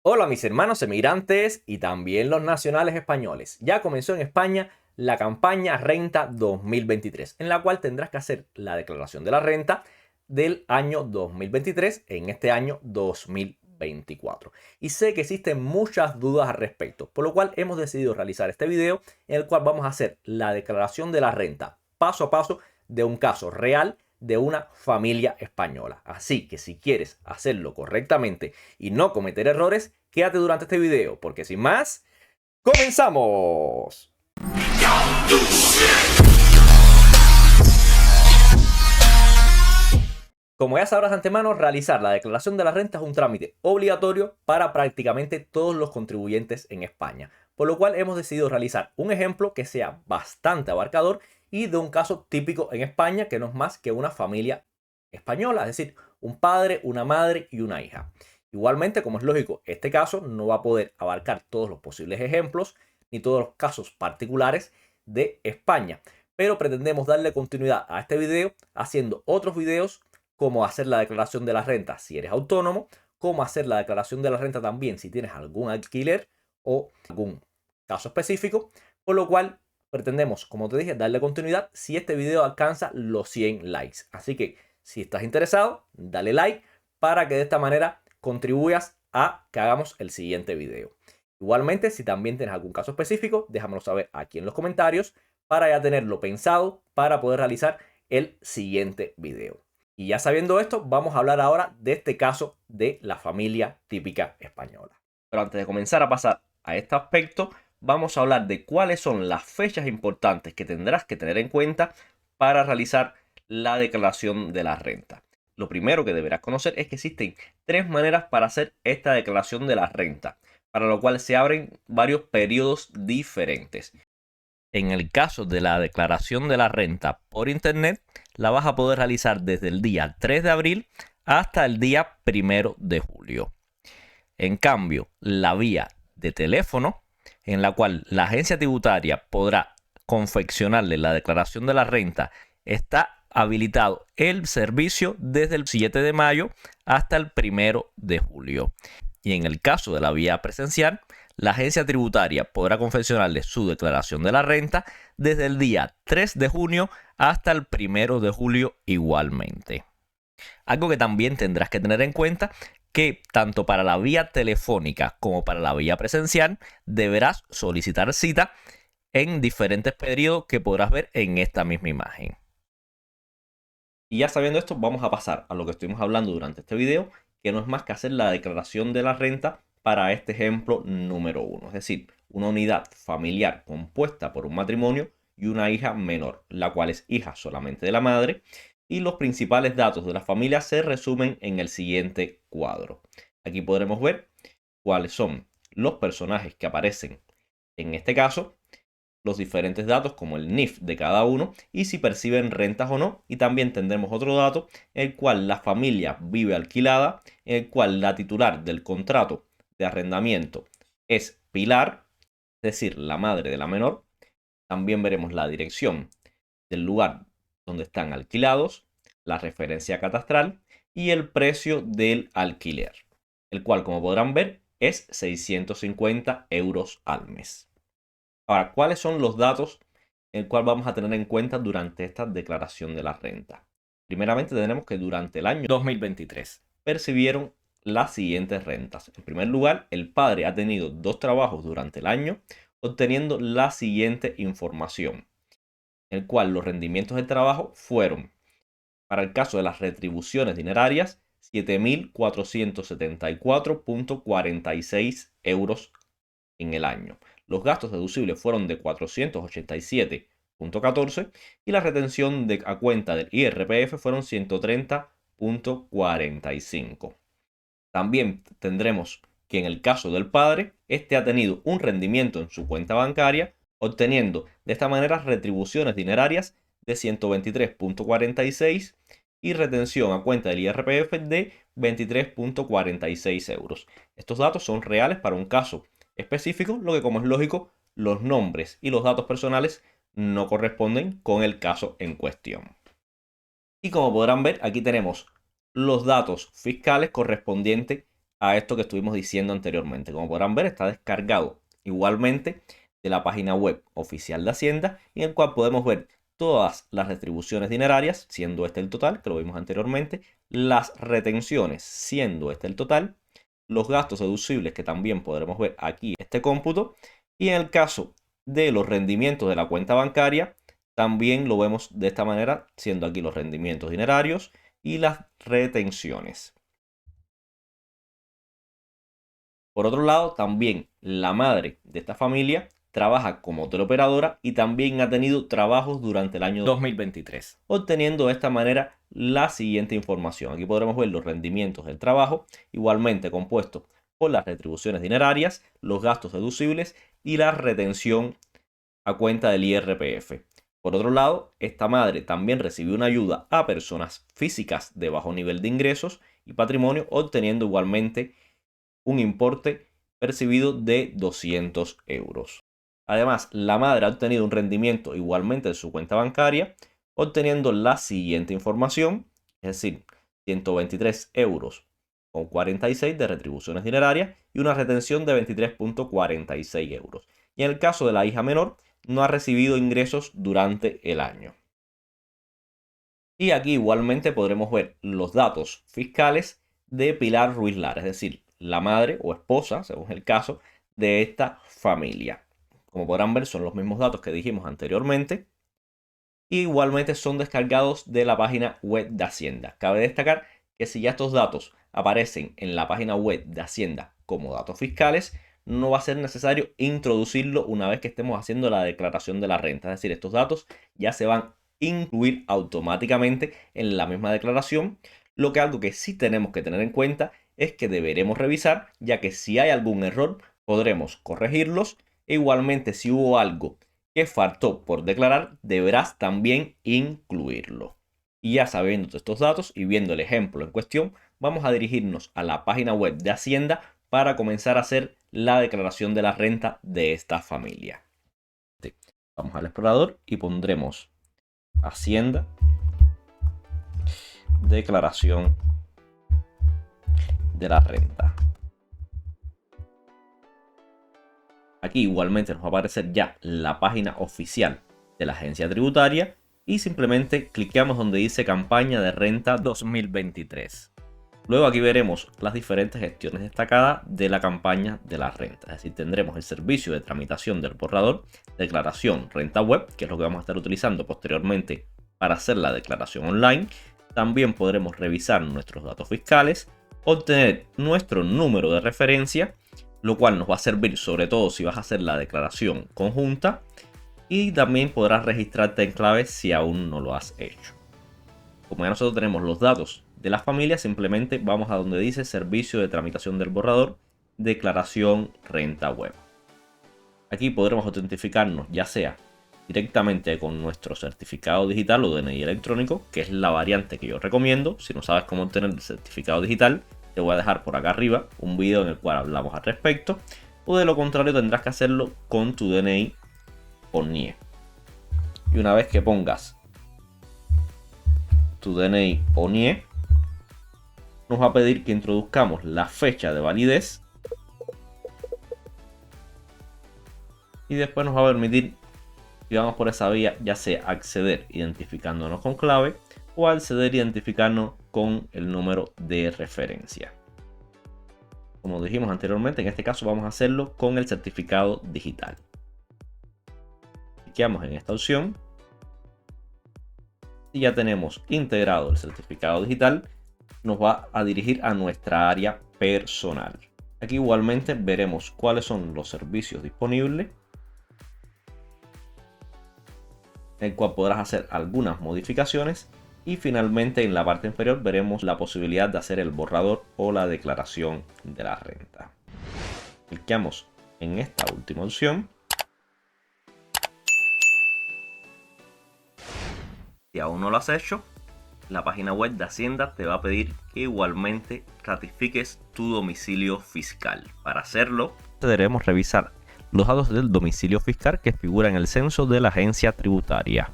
Hola mis hermanos emigrantes y también los nacionales españoles. Ya comenzó en España la campaña Renta 2023, en la cual tendrás que hacer la declaración de la renta del año 2023 en este año 2024. Y sé que existen muchas dudas al respecto, por lo cual hemos decidido realizar este video en el cual vamos a hacer la declaración de la renta paso a paso de un caso real de una familia española. Así que si quieres hacerlo correctamente y no cometer errores, quédate durante este video, porque sin más, ¡comenzamos! Como ya sabrás de antemano, realizar la declaración de la renta es un trámite obligatorio para prácticamente todos los contribuyentes en España, por lo cual hemos decidido realizar un ejemplo que sea bastante abarcador y de un caso típico en España que no es más que una familia española, es decir, un padre, una madre y una hija. Igualmente, como es lógico, este caso no va a poder abarcar todos los posibles ejemplos ni todos los casos particulares de España, pero pretendemos darle continuidad a este video haciendo otros videos, cómo hacer la declaración de la renta si eres autónomo, cómo hacer la declaración de la renta también si tienes algún alquiler o algún caso específico, por lo cual pretendemos, como te dije, darle continuidad si este video alcanza los 100 likes. Así que si estás interesado, dale like para que de esta manera contribuyas a que hagamos el siguiente video. Igualmente, si también tienes algún caso específico, déjamelo saber aquí en los comentarios para ya tenerlo pensado para poder realizar el siguiente video. Y ya sabiendo esto, vamos a hablar ahora de este caso de la familia típica española. Pero antes de comenzar a pasar a este aspecto, vamos a hablar de cuáles son las fechas importantes que tendrás que tener en cuenta para realizar la declaración de la renta. Lo primero que deberás conocer es que existen tres maneras para hacer esta declaración de la renta, para lo cual se abren varios periodos diferentes. En el caso de la declaración de la renta por internet, la vas a poder realizar desde el día 3 de abril hasta el día 1 de julio. En cambio, la vía de teléfono, en la cual la agencia tributaria podrá confeccionarle la declaración de la renta, está habilitado el servicio desde el 7 de mayo hasta el 1 de julio. Y en el caso de la vía presencial, la agencia tributaria podrá confeccionarle su declaración de la renta desde el día 3 de junio hasta el 1 de julio igualmente. Algo que también tendrás que tener en cuenta que tanto para la vía telefónica como para la vía presencial deberás solicitar cita en diferentes periodos que podrás ver en esta misma imagen. Y ya sabiendo esto, vamos a pasar a lo que estuvimos hablando durante este video, que no es más que hacer la declaración de la renta para este ejemplo número 1, es decir, una unidad familiar compuesta por un matrimonio y una hija menor, la cual es hija solamente de la madre, y los principales datos de la familia se resumen en el siguiente cuadro. Aquí podremos ver cuáles son los personajes que aparecen en este caso, los diferentes datos como el NIF de cada uno y si perciben rentas o no. Y también tendremos otro dato, el cual la familia vive alquilada, el cual la titular del contrato de arrendamiento es Pilar, es decir, la madre de la menor. También veremos la dirección del lugar donde están alquilados, la referencia catastral y el precio del alquiler, el cual, como podrán ver, es 650 euros al mes. Ahora, ¿cuáles son los datos el cual vamos a tener en cuenta durante esta declaración de la renta? Primeramente tenemos que durante el año 2023 percibieron las siguientes rentas. En primer lugar, el padre ha tenido 2 trabajos durante el año, obteniendo la siguiente información, el cual los rendimientos del trabajo fueron, para el caso de las retribuciones dinerarias, 7.474,46 euros en el año. Los gastos deducibles fueron de 487,14 y la retención a cuenta del IRPF fueron 130,45. También tendremos que en el caso del padre, este ha tenido un rendimiento en su cuenta bancaria, obteniendo de esta manera retribuciones dinerarias de 123,46 y retención a cuenta del IRPF de 23,46 euros. Estos datos son reales para un caso específico, lo que, como es lógico, los nombres y los datos personales no corresponden con el caso en cuestión. Y como podrán ver, aquí tenemos los datos fiscales correspondientes a esto que estuvimos diciendo anteriormente. Como podrán ver, está descargado igualmente de la página web oficial de Hacienda, en el cual podemos ver todas las retribuciones dinerarias, siendo este el total, que lo vimos anteriormente, las retenciones, siendo este el total, los gastos deducibles, que también podremos ver aquí este cómputo, y en el caso de los rendimientos de la cuenta bancaria, también lo vemos de esta manera, siendo aquí los rendimientos dinerarios y las retenciones. Por otro lado, también la madre de esta familia trabaja como teleoperadora y también ha tenido trabajos durante el año 2023, obteniendo de esta manera la siguiente información. Aquí podremos ver los rendimientos del trabajo, igualmente compuesto por las retribuciones dinerarias, los gastos deducibles y la retención a cuenta del IRPF. Por otro lado, esta madre también recibió una ayuda a personas físicas de bajo nivel de ingresos y patrimonio, obteniendo igualmente un importe percibido de 200 euros. Además, la madre ha obtenido un rendimiento igualmente de su cuenta bancaria, obteniendo la siguiente información, es decir, 123 euros con 46 de retribuciones dinerarias y una retención de 23,46 euros. Y en el caso de la hija menor, no ha recibido ingresos durante el año. Y aquí igualmente podremos ver los datos fiscales de Pilar Ruiz Lara, es decir, la madre o esposa, según el caso, de esta familia. Como podrán ver, son los mismos datos que dijimos anteriormente. Igualmente son descargados de la página web de Hacienda. Cabe destacar que si ya estos datos aparecen en la página web de Hacienda como datos fiscales, no va a ser necesario introducirlo una vez que estemos haciendo la declaración de la renta. Es decir, estos datos ya se van a incluir automáticamente en la misma declaración. Algo que sí tenemos que tener en cuenta es que deberemos revisar, ya que si hay algún error podremos corregirlos. E igualmente, si hubo algo que faltó por declarar, deberás también incluirlo. Y ya sabiendo estos datos y viendo el ejemplo en cuestión, vamos a dirigirnos a la página web de Hacienda para comenzar a hacer la declaración de la renta de esta familia. Vamos al explorador y pondremos Hacienda, declaración de la renta. Aquí igualmente nos va a aparecer ya la página oficial de la agencia tributaria y simplemente cliqueamos donde dice campaña de renta 2023. Luego aquí veremos las diferentes gestiones destacadas de la campaña de la renta. Es decir, tendremos el servicio de tramitación del borrador, declaración renta web, que es lo que vamos a estar utilizando posteriormente para hacer la declaración online. También podremos revisar nuestros datos fiscales, obtener nuestro número de referencia, lo cual nos va a servir sobre todo si vas a hacer la declaración conjunta, y también podrás registrarte en clave si aún no lo has hecho. Como ya nosotros tenemos los datos de la familia, simplemente vamos a donde dice servicio de tramitación del borrador, declaración renta web. Aquí podremos autentificarnos ya sea directamente con nuestro certificado digital o DNI electrónico, que es la variante que yo recomiendo. Si no sabes cómo obtener el certificado digital, te voy a dejar por acá arriba un video en el cual hablamos al respecto, o de lo contrario tendrás que hacerlo con tu DNI o NIE. Y una vez que pongas tu DNI o NIE, nos va a pedir que introduzcamos la fecha de validez y después nos va a permitir, si vamos por esa vía, ya sea acceder identificándonos con clave o acceder identificándonos con el número de referencia. Como dijimos anteriormente, en este caso vamos a hacerlo con el certificado digital. Clicamos en esta opción y ya tenemos integrado el certificado digital. Nos va a dirigir a nuestra área personal. Aquí igualmente veremos cuáles son los servicios disponibles, en el cual podrás hacer algunas modificaciones, y finalmente en la parte inferior veremos la posibilidad de hacer el borrador o la declaración de la renta. Clicamos en esta última opción. Si aún no lo has hecho, la página web de Hacienda te va a pedir que igualmente ratifiques tu domicilio fiscal. Para hacerlo, deberemos revisar los datos del domicilio fiscal que figura en el censo de la agencia tributaria.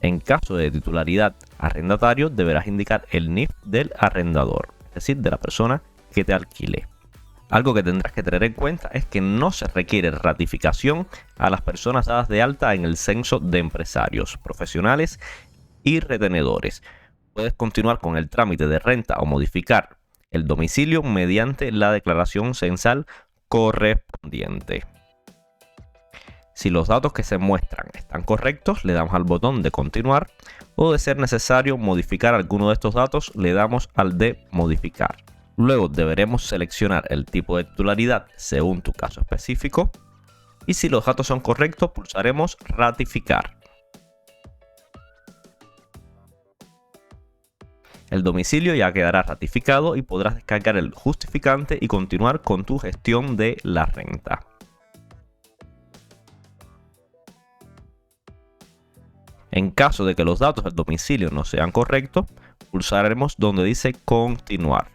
En caso de titularidad arrendatario, deberás indicar el NIF del arrendador, es decir, de la persona que te alquile. Algo que tendrás que tener en cuenta es que no se requiere ratificación a las personas dadas de alta en el censo de empresarios, profesionales y retenedores. Puedes continuar con el trámite de renta o modificar el domicilio mediante la declaración censal correspondiente. Si los datos que se muestran están correctos, le damos al botón de continuar, o de ser necesario modificar alguno de estos datos, le damos al de modificar. Luego deberemos seleccionar el tipo de titularidad según tu caso específico, y si los datos son correctos, pulsaremos ratificar. El domicilio ya quedará ratificado y podrás descargar el justificante y continuar con tu gestión de la renta. En caso de que los datos del domicilio no sean correctos, pulsaremos donde dice continuar.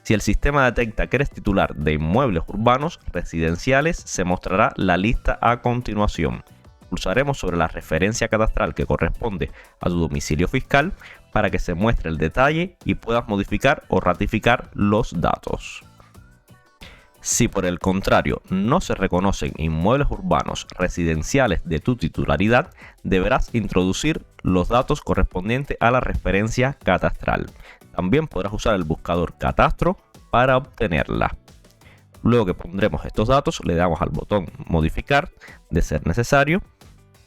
Si el sistema detecta que eres titular de inmuebles urbanos residenciales, se mostrará la lista a continuación. Pulsaremos sobre la referencia catastral que corresponde a tu domicilio fiscal para que se muestre el detalle y puedas modificar o ratificar los datos. Si por el contrario no se reconocen inmuebles urbanos residenciales de tu titularidad, deberás introducir los datos correspondientes a la referencia catastral. También podrás usar el buscador Catastro para obtenerla. Luego que pondremos estos datos, le damos al botón modificar de ser necesario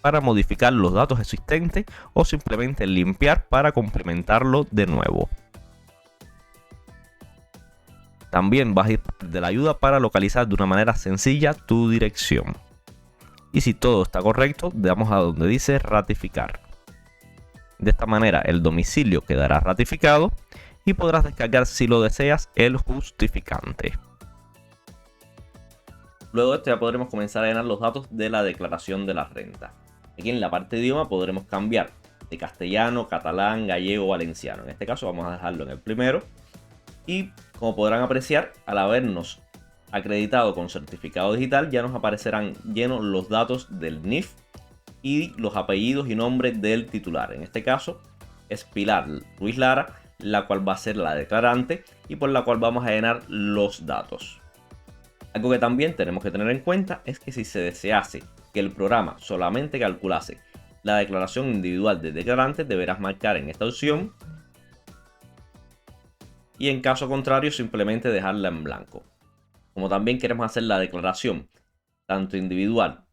para modificar los datos existentes o simplemente limpiar para complementarlo de nuevo. También vas a ir de la ayuda para localizar de una manera sencilla tu dirección. Y si todo está correcto, le damos a donde dice ratificar. De esta manera el domicilio quedará ratificado y podrás descargar, si lo deseas, el justificante. Luego de esto ya podremos comenzar a llenar los datos de la declaración de la renta. Aquí en la parte de idioma podremos cambiar de castellano, catalán, gallego o valenciano. En este caso vamos a dejarlo en el primero. Y como podrán apreciar, al habernos acreditado con certificado digital, ya nos aparecerán llenos los datos del NIF y los apellidos y nombres del titular. En este caso es Pilar Ruiz Lara, la cual va a ser la declarante y por la cual vamos a llenar los datos. Algo que también tenemos que tener en cuenta es que si se desease que el programa solamente calculase la declaración individual del declarante, deberás marcar en esta opción y en caso contrario simplemente dejarla en blanco. Como también queremos hacer la declaración tanto individual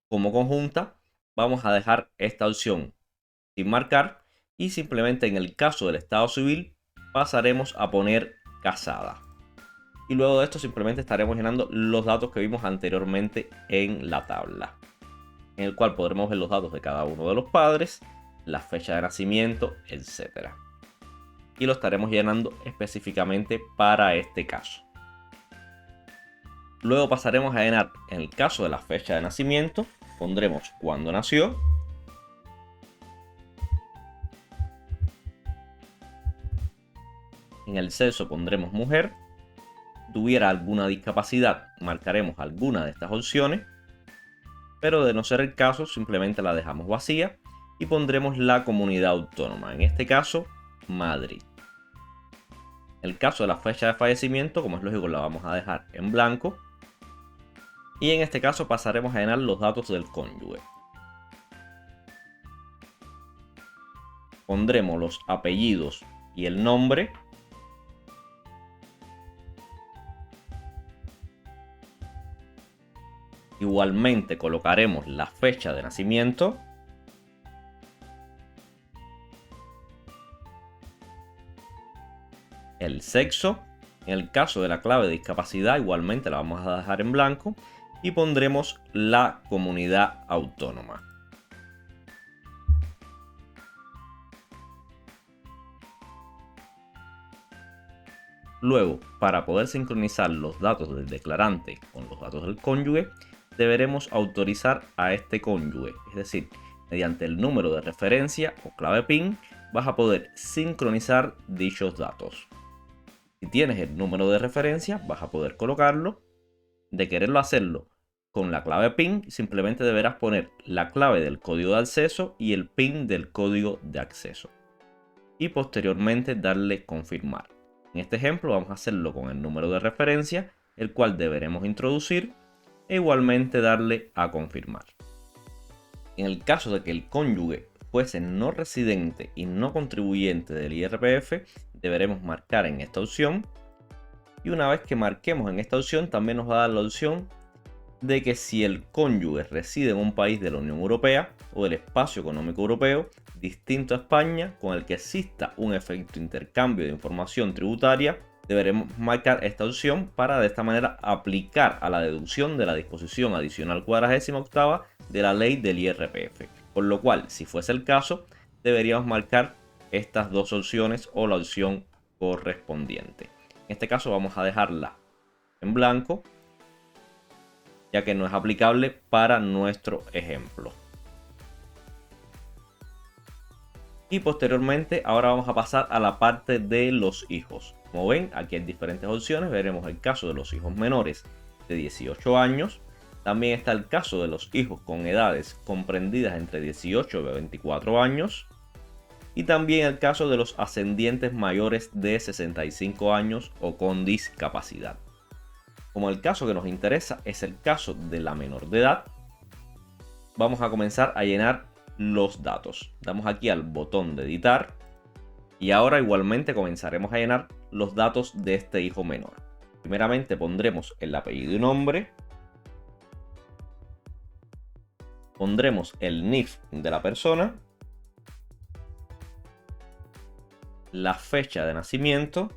como conjunta, vamos a dejar esta opción sin marcar y simplemente en el caso del estado civil pasaremos a poner casada. Y luego de esto simplemente estaremos llenando los datos que vimos anteriormente en la tabla, en el cual podremos ver los datos de cada uno de los padres, la fecha de nacimiento, etc. Y lo estaremos llenando específicamente para este caso. Luego pasaremos a llenar, en el caso de la fecha de nacimiento, pondremos cuándo nació. En el sexo pondremos mujer. Tuviera alguna discapacidad, marcaremos alguna de estas opciones. Pero de no ser el caso, simplemente la dejamos vacía y pondremos la comunidad autónoma. En este caso, Madrid. El caso de la fecha de fallecimiento, como es lógico, la vamos a dejar en blanco. Y en este caso pasaremos a llenar los datos del cónyuge. Pondremos los apellidos y el nombre. Igualmente colocaremos la fecha de nacimiento. El sexo. En el caso de la clave de discapacidad, igualmente la vamos a dejar en blanco. Y pondremos la comunidad autónoma. Luego, para poder sincronizar los datos del declarante con los datos del cónyuge, deberemos autorizar a este cónyuge. Es decir, mediante el número de referencia o clave PIN, vas a poder sincronizar dichos datos. Si tienes el número de referencia, vas a poder colocarlo. De quererlo hacerlo con la clave PIN, simplemente deberás poner la clave del código de acceso y el PIN del código de acceso. Y posteriormente darle confirmar. En este ejemplo vamos a hacerlo con el número de referencia, el cual deberemos introducir e igualmente darle a confirmar. En el caso de que el cónyuge fuese no residente y no contribuyente del IRPF, deberemos marcar en esta opción. Y una vez que marquemos en esta opción, también nos va a dar la opción de que si el cónyuge reside en un país de la Unión Europea o del Espacio Económico Europeo distinto a España, con el que exista un efecto intercambio de información tributaria, deberemos marcar esta opción para de esta manera aplicar a la deducción de la disposición adicional 48ª de la ley del IRPF. Por lo cual, si fuese el caso, deberíamos marcar estas dos opciones o la opción correspondiente. En este caso vamos a dejarla en blanco, ya que no es aplicable para nuestro ejemplo. Y posteriormente, ahora vamos a pasar a la parte de los hijos. Como ven, aquí hay diferentes opciones. Veremos el caso de los hijos menores de 18 años. También está el caso de los hijos con edades comprendidas entre 18 y 24 años. Y también el caso de los ascendientes mayores de 65 años o con discapacidad. Como el caso que nos interesa es el caso de la menor de edad, vamos a comenzar a llenar los datos. Damos aquí al botón de editar y ahora igualmente comenzaremos a llenar los datos de este hijo menor. Primeramente pondremos el apellido y nombre, pondremos el NIF de la persona, la fecha de nacimiento,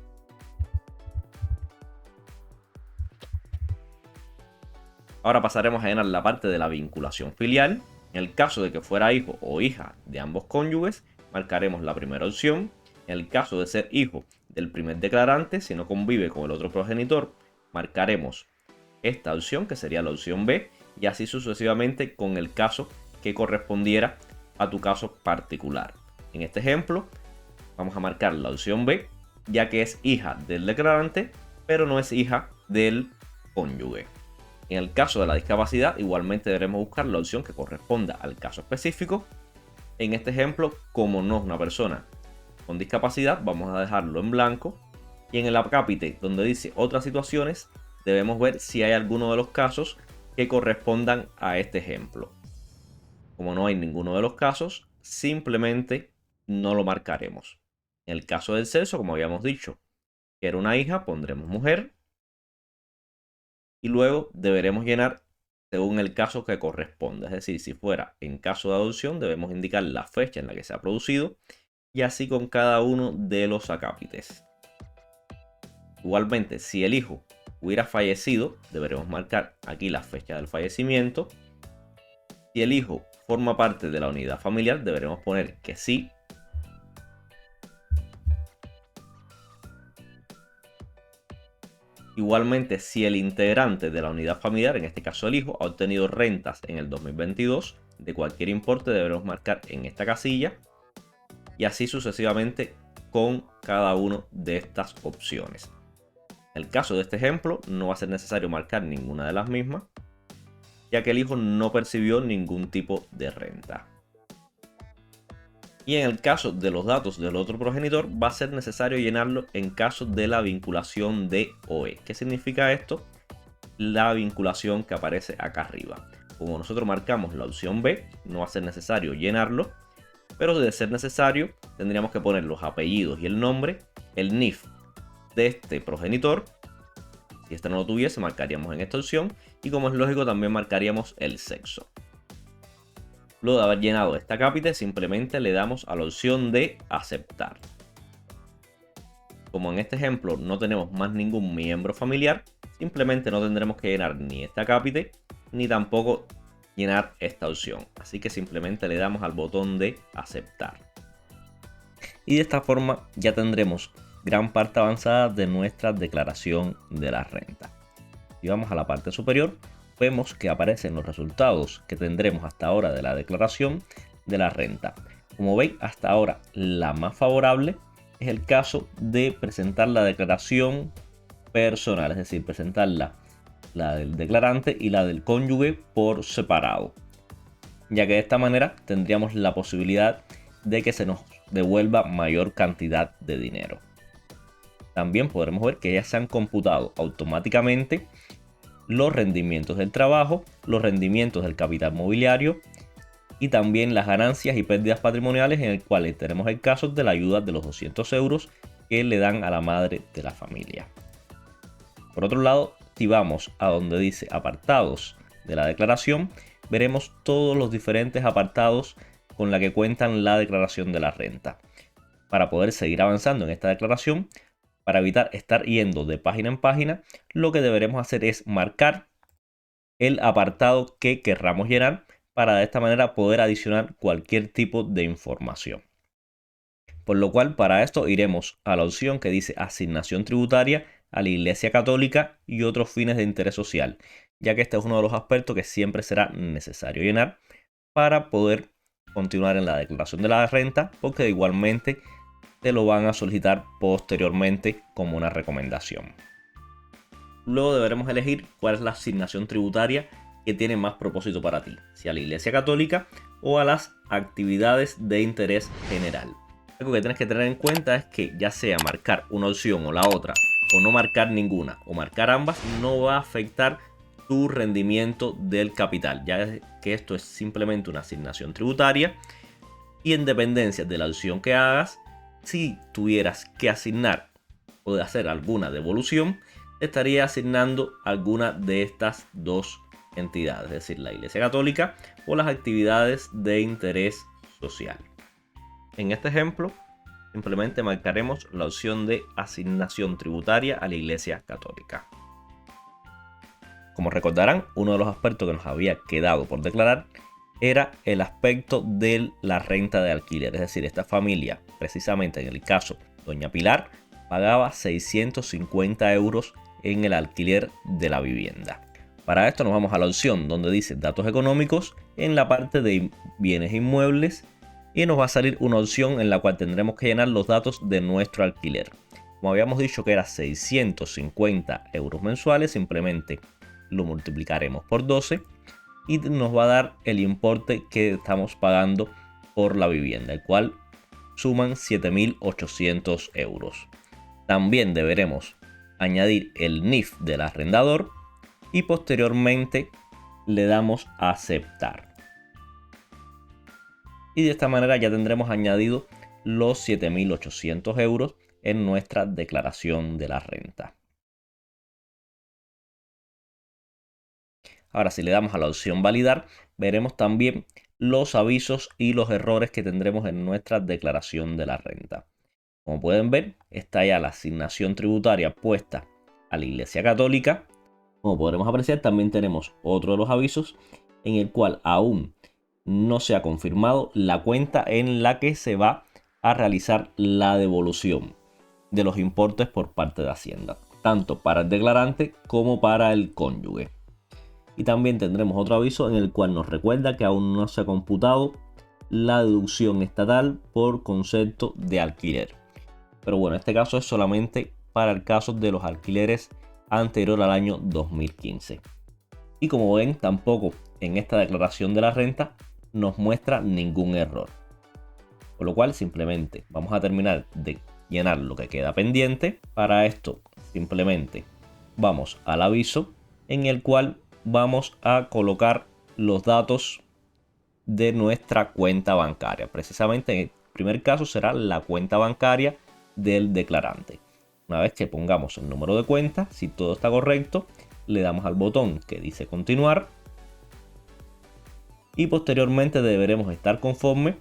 ahora pasaremos a llenar la parte de la vinculación filial. En el caso de que fuera hijo o hija de ambos cónyuges, marcaremos la primera opción. En el caso de ser hijo del primer declarante, si no convive con el otro progenitor, marcaremos esta opción, que sería la opción B, y así sucesivamente con el caso que correspondiera a tu caso particular. En este ejemplo, vamos a marcar la opción B, ya que es hija del declarante, pero no es hija del cónyuge. En el caso de la discapacidad, igualmente deberemos buscar la opción que corresponda al caso específico. En este ejemplo, como no es una persona con discapacidad, vamos a dejarlo en blanco. Y en el acápite, donde dice otras situaciones, debemos ver si hay alguno de los casos que correspondan a este ejemplo. Como no hay ninguno de los casos, simplemente no lo marcaremos. En el caso del sexo, como habíamos dicho, que era una hija, pondremos mujer. Y luego deberemos llenar según el caso que corresponda. Es decir, si fuera en caso de adopción, debemos indicar la fecha en la que se ha producido y así con cada uno de los acápites. Igualmente, si el hijo hubiera fallecido, deberemos marcar aquí la fecha del fallecimiento. Si el hijo forma parte de la unidad familiar, deberemos poner que sí. Igualmente, si el integrante de la unidad familiar, en este caso el hijo, ha obtenido rentas en el 2022 de cualquier importe, deberemos marcar en esta casilla y así sucesivamente con cada una de estas opciones. En el caso de este ejemplo, no va a ser necesario marcar ninguna de las mismas, ya que el hijo no percibió ningún tipo de renta. Y en el caso de los datos del otro progenitor, va a ser necesario llenarlo en caso de la vinculación de OE. ¿Qué significa esto? La vinculación que aparece acá arriba. Como nosotros marcamos la opción B, no va a ser necesario llenarlo, pero de ser necesario tendríamos que poner los apellidos y el nombre, el NIF de este progenitor. Si este no lo tuviese, marcaríamos en esta opción y como es lógico también marcaríamos el sexo. Luego de haber llenado esta acápite, simplemente le damos a la opción de aceptar. Como en este ejemplo no tenemos más ningún miembro familiar, simplemente no tendremos que llenar ni esta acápite ni tampoco llenar esta opción. Así que simplemente le damos al botón de aceptar. Y de esta forma ya tendremos gran parte avanzada de nuestra declaración de la renta. Y vamos a la parte superior. Vemos que aparecen los resultados que tendremos hasta ahora de la declaración de la renta. Como veis, hasta ahora la más favorable es el caso de presentar la declaración personal, es decir, presentar la del declarante y la del cónyuge por separado, ya que de esta manera tendríamos la posibilidad de que se nos devuelva mayor cantidad de dinero. También podremos ver que ya se han computado automáticamente los rendimientos del trabajo, los rendimientos del capital mobiliario y también las ganancias y pérdidas patrimoniales, en el cual tenemos el caso de la ayuda de los 200 euros que le dan a la madre de la familia. Por otro lado, si vamos a donde dice apartados de la declaración, veremos todos los diferentes apartados con la que cuentan la declaración de la renta. Para poder seguir avanzando en esta declaración, para evitar estar yendo de página en página, lo que deberemos hacer es marcar el apartado que querramos llenar para de esta manera poder adicionar cualquier tipo de información. Por lo cual, para esto iremos a la opción que dice asignación tributaria a la Iglesia Católica y otros fines de interés social, ya que este es uno de los aspectos que siempre será necesario llenar para poder continuar en la declaración de la renta, porque igualmente te lo van a solicitar posteriormente como una recomendación. Luego deberemos elegir cuál es la asignación tributaria que tiene más propósito para ti, si a la Iglesia Católica o a las actividades de interés general. Algo que tienes que tener en cuenta es que ya sea marcar una opción o la otra, o no marcar ninguna, o marcar ambas, no va a afectar tu rendimiento del capital, ya que esto es simplemente una asignación tributaria y en dependencia de la opción que hagas, si tuvieras que asignar o de hacer alguna devolución, estaría asignando alguna de estas dos entidades, es decir, la Iglesia Católica o las actividades de interés social. En este ejemplo, simplemente marcaremos la opción de asignación tributaria a la Iglesia Católica. Como recordarán, uno de los aspectos que nos había quedado por declarar era el aspecto de la renta de alquiler. Es decir, esta familia, precisamente en el caso Doña Pilar, pagaba 650 euros en el alquiler de la vivienda. Para esto nos vamos a la opción donde dice datos económicos en la parte de bienes inmuebles y nos va a salir una opción en la cual tendremos que llenar los datos de nuestro alquiler. Como habíamos dicho que era 650 euros mensuales, simplemente lo multiplicaremos por 12 y nos va a dar el importe que estamos pagando por la vivienda, el cual suman 7.800 euros. También deberemos añadir el NIF del arrendador y posteriormente le damos a aceptar. Y de esta manera ya tendremos añadido los 7.800 euros en nuestra declaración de la renta. Ahora, si le damos a la opción validar, veremos también los avisos y los errores que tendremos en nuestra declaración de la renta. Como pueden ver, está ya la asignación tributaria puesta a la Iglesia Católica. Como podremos apreciar, también tenemos otro de los avisos en el cual aún no se ha confirmado la cuenta en la que se va a realizar la devolución de los importes por parte de Hacienda, tanto para el declarante como para el cónyuge. Y también tendremos otro aviso en el cual nos recuerda que aún no se ha computado la deducción estatal por concepto de alquiler. Pero bueno, este caso es solamente para el caso de los alquileres anterior al año 2015. Y como ven, tampoco en esta declaración de la renta nos muestra ningún error. Por lo cual simplemente vamos a terminar de llenar lo que queda pendiente. Para esto simplemente vamos al aviso en el cual vamos a colocar los datos de nuestra cuenta bancaria. Precisamente en el primer caso será la cuenta bancaria del declarante. Una vez que pongamos el número de cuenta, si todo está correcto, le damos al botón que dice continuar y posteriormente deberemos estar conforme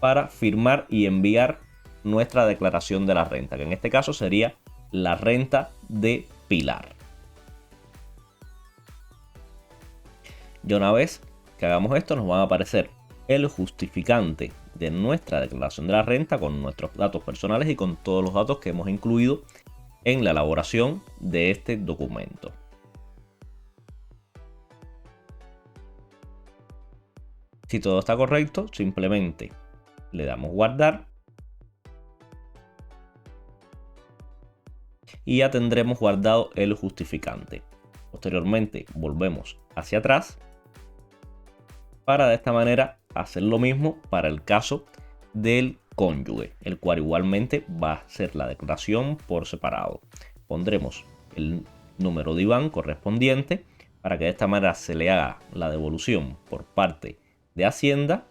para firmar y enviar nuestra declaración de la renta, que en este caso sería la renta de Pilar. Y una vez que hagamos esto, nos va a aparecer el justificante de nuestra declaración de la renta con nuestros datos personales y con todos los datos que hemos incluido en la elaboración de este documento. Si todo está correcto, simplemente le damos guardar y ya tendremos guardado el justificante. Posteriormente volvemos hacia atrás para de esta manera hacer lo mismo para el caso del cónyuge, el cual igualmente va a ser la declaración por separado. Pondremos el número de IBAN correspondiente para que de esta manera se le haga la devolución por parte de Hacienda.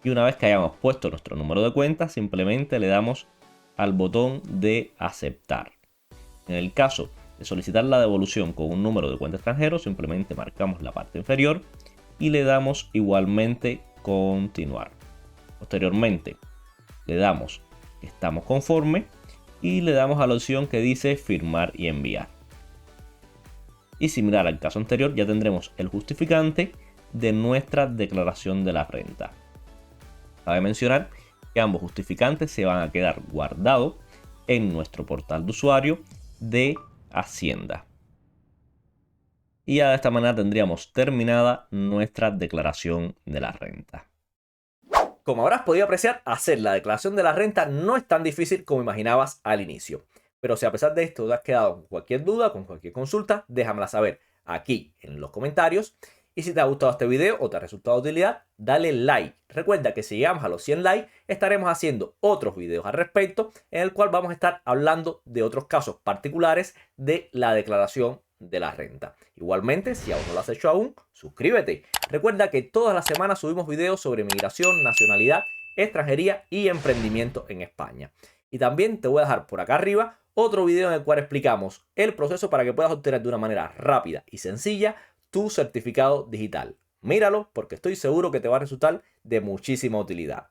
Y una vez que hayamos puesto nuestro número de cuenta, simplemente le damos al botón de aceptar. En el caso de solicitar la devolución con un número de cuenta extranjero, simplemente marcamos la parte inferior y le damos igualmente continuar. Posteriormente le damos estamos conforme y le damos a la opción que dice firmar y enviar. Y similar al caso anterior, ya tendremos el justificante de nuestra declaración de la renta. Cabe mencionar que ambos justificantes se van a quedar guardados en nuestro portal de usuario de Hacienda. Y ya de esta manera tendríamos terminada nuestra declaración de la renta. Como habrás podido apreciar, hacer la declaración de la renta no es tan difícil como imaginabas al inicio. Pero si a pesar de esto te has quedado con cualquier duda, con cualquier consulta, déjamela saber aquí en los comentarios. Y si te ha gustado este video o te ha resultado de utilidad, dale like. Recuerda que si llegamos a los 100 likes, estaremos haciendo otros videos al respecto, en el cual vamos a estar hablando de otros casos particulares de la declaración de la renta. Igualmente, si aún no lo has hecho aún, suscríbete. Recuerda que todas las semanas subimos videos sobre migración, nacionalidad, extranjería y emprendimiento en España. Y también te voy a dejar por acá arriba otro video en el cual explicamos el proceso para que puedas obtener de una manera rápida y sencilla tu certificado digital. Míralo porque estoy seguro que te va a resultar de muchísima utilidad.